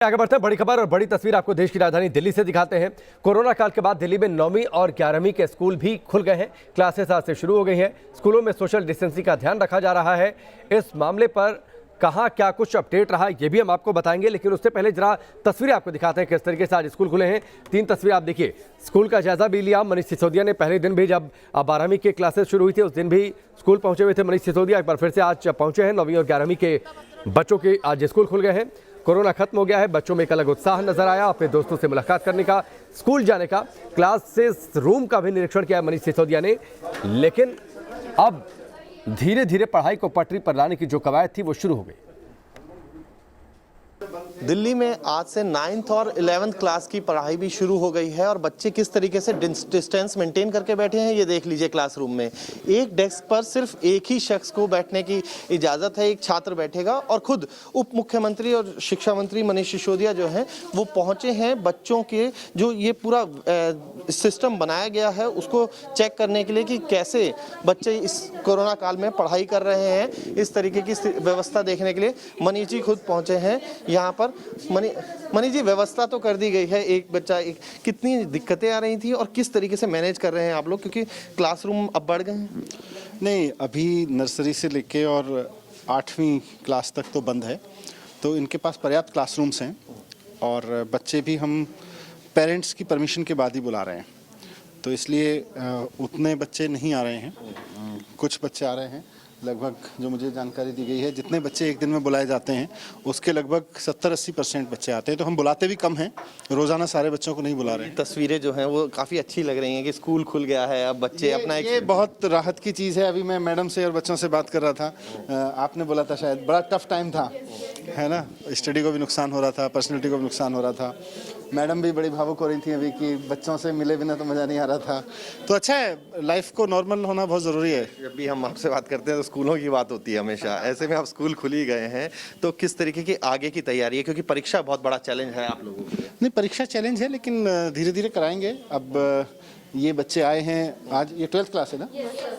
आगे बढ़ते हैं, बड़ी खबर और बड़ी तस्वीर आपको देश की राजधानी दिल्ली से दिखाते हैं। कोरोना काल के बाद दिल्ली में 9वीं और 11वीं के स्कूल भी खुल गए हैं। क्लासेस आज से शुरू हो गई हैं। स्कूलों में सोशल डिस्टेंसिंग का ध्यान रखा जा रहा है। इस मामले पर कहाँ क्या कुछ अपडेट रहा ये भी हम आपको बताएंगे, लेकिन उससे पहले जरा तस्वीरें आपको दिखाते हैं किस तरीके से आज स्कूल खुले हैं। 3 तस्वीरें आप देखिए। स्कूल का जायजा भी लिया मनीष सिसोदिया ने। पहले दिन भी जब 12वीं की क्लासेस शुरू हुई थी उस दिन भी स्कूल पहुंचे हुए थे मनीष सिसोदिया। एक बार फिर से आज पहुंचे हैं। 9वीं और 11वीं के बच्चों के आज स्कूल खुल गए हैं। कोरोना खत्म हो गया है। बच्चों में एक अलग उत्साह नजर आया अपने दोस्तों से मुलाकात करने का, स्कूल जाने का। क्लासेस रूम का भी निरीक्षण किया मनीष सिसोदिया ने। लेकिन अब धीरे धीरे पढ़ाई को पटरी पर लाने की जो कवायद थी वो शुरू हो गई। दिल्ली में आज से 9th और 11th क्लास की पढ़ाई भी शुरू हो गई है और बच्चे किस तरीके से डिस्टेंस मेंटेन करके बैठे हैं ये देख लीजिए। क्लासरूम में एक डेस्क पर सिर्फ एक ही शख्स को बैठने की इजाज़त है, एक छात्र बैठेगा। और खुद उप मुख्यमंत्री और शिक्षा मंत्री मनीष सिसोदिया जो हैं वो पहुंचे हैं बच्चों के जो ये पूरा सिस्टम बनाया गया है उसको चेक करने के लिए कि कैसे बच्चे इस कोरोना काल में पढ़ाई कर रहे हैं। इस तरीके की व्यवस्था देखने के लिए मनीष जी खुद पहुँचे हैं यहाँ पर। मनीष जी, व्यवस्था तो कर दी गई है, एक बच्चा कितनी दिक्कतें आ रही थी और किस तरीके से मैनेज कर रहे हैं आप लोग, क्योंकि क्लासरूम अब बढ़ गए हैं? नहीं, अभी नर्सरी से लेके और 8वीं क्लास तक तो बंद है, तो इनके पास पर्याप्त क्लासरूम्स हैं और बच्चे भी हम पेरेंट्स की परमिशन के बाद ही बुला रहे हैं। तो इसलिए उतने बच्चे नहीं आ रहे हैं, कुछ बच्चे आ रहे हैं। लगभग जो मुझे जानकारी दी गई है जितने बच्चे एक दिन में बुलाए जाते हैं उसके लगभग 70-80% बच्चे आते हैं। तो हम बुलाते भी कम हैं, रोज़ाना सारे बच्चों को नहीं बुला रहे हैं। तस्वीरें जो हैं वो काफ़ी अच्छी लग रही हैं कि स्कूल खुल गया है, अब बच्चे अपना ये बहुत राहत की चीज़ है। अभी मैं मैडम से और बच्चों से बात कर रहा था, आपने बोला था शायद बड़ा टफ टाइम था, है ना, स्टडी को भी नुकसान हो रहा था, पर्सनैलिटी को भी नुकसान हो रहा था। मैडम भी बड़ी भावुक हो रही थी अभी कि बच्चों से मिले बिना तो मज़ा नहीं आ रहा था। तो अच्छा है, लाइफ को नॉर्मल होना बहुत ज़रूरी है। जब भी हम आपसे बात करते हैं तो स्कूलों की बात होती है हमेशा। ऐसे में आप स्कूल खुल ही गए हैं तो किस तरीके की आगे की तैयारी है, क्योंकि परीक्षा बहुत बड़ा चैलेंज है आप लोगों को? नहीं, परीक्षा चैलेंज है लेकिन धीरे धीरे कराएंगे। अब ये बच्चे आए हैं आज, ये 12th क्लास है ना,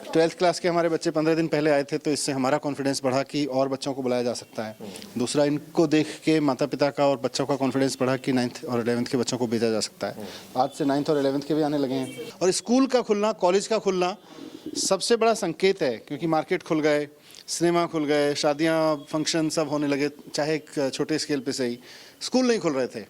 12th क्लास के हमारे बच्चे 15 दिन पहले आए थे, तो इससे हमारा कॉन्फिडेंस बढ़ा कि और बच्चों को बुलाया जा सकता है। दूसरा, इनको देख के माता पिता का और बच्चों का कॉन्फिडेंस बढ़ा कि 9th और 11th के बच्चों को भेजा जा सकता है। आज से 9th और 11th के भी आने लगे हैं। और स्कूल का खुलना, कॉलेज का खुलना सबसे बड़ा संकेत है, क्योंकि मार्केट खुल गए, सिनेमा खुल गए, शादियाँ फंक्शन सब होने लगे, चाहे एक छोटे स्केल पे से ही। स्कूल नहीं खुल रहे थे,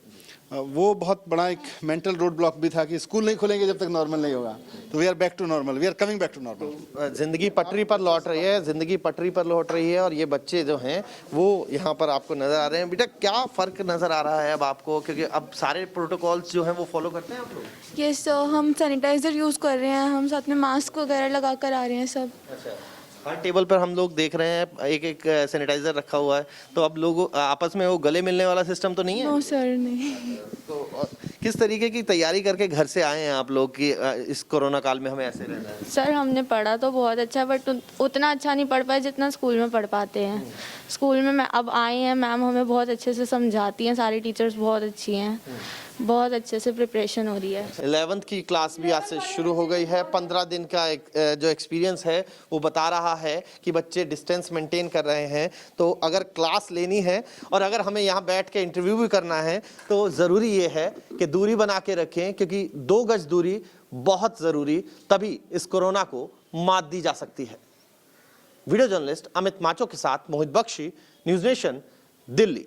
वो बहुत बड़ा एक मेंटल रोड ब्लॉक भी था कि स्कूल नहीं खुलेंगे जब तक नॉर्मल नहीं होगा। तो we are back to normal, we are coming back to normal. जिंदगी पटरी पर लौट रही है, जिंदगी पटरी पर लौट रही है और ये बच्चे जो हैं वो यहाँ पर आपको नजर आ रहे हैं। बेटा, क्या फर्क नजर आ रहा है अब आपको, क्योंकि अब सारे प्रोटोकॉल्स जो हैं वो फॉलो करते हैं आप लोग? यस, हम सैनिटाइजर यूज़ कर रहे हैं, हम साथ में मास्क वगैरह लगा कर आ रहे हैं सब। अच्छा, हर टेबल पर हम लोग देख रहे हैं एक एक सैनिटाइजर रखा हुआ है, तो अब लोग आपस में वो गले मिलने वाला सिस्टम तो नहीं है? नो सर, नहीं। तो किस तरीके की तैयारी करके घर से आए हैं आप लोग कि इस कोरोना काल में हमें ऐसे रहना है? सर, हमने पढ़ा तो बहुत अच्छा, बट उतना अच्छा नहीं पढ़ पाए जितना स्कूल में पढ़ पाते हैं। स्कूल में अब आए हैं, मैम हमें बहुत अच्छे से समझाती हैं, सारी टीचर्स बहुत अच्छी हैं, बहुत अच्छे से प्रिपरेशन हो रही है। 11th की क्लास भी आज से शुरू हो गई है। 15 दिन का जो एक्सपीरियंस है वो बता रहा है कि बच्चे डिस्टेंस मेंटेन कर रहे हैं। तो अगर क्लास लेनी है और अगर हमें यहाँ बैठ के इंटरव्यू भी करना है तो ज़रूरी ये है कि दूरी बना के रखें, क्योंकि 2 गज दूरी बहुत ज़रूरी, तभी इस कोरोना को मात दी जा सकती है। वीडियो जर्नलिस्ट अमित माचो के साथ मोहित बख्शी, न्यूज़ नेशन, दिल्ली।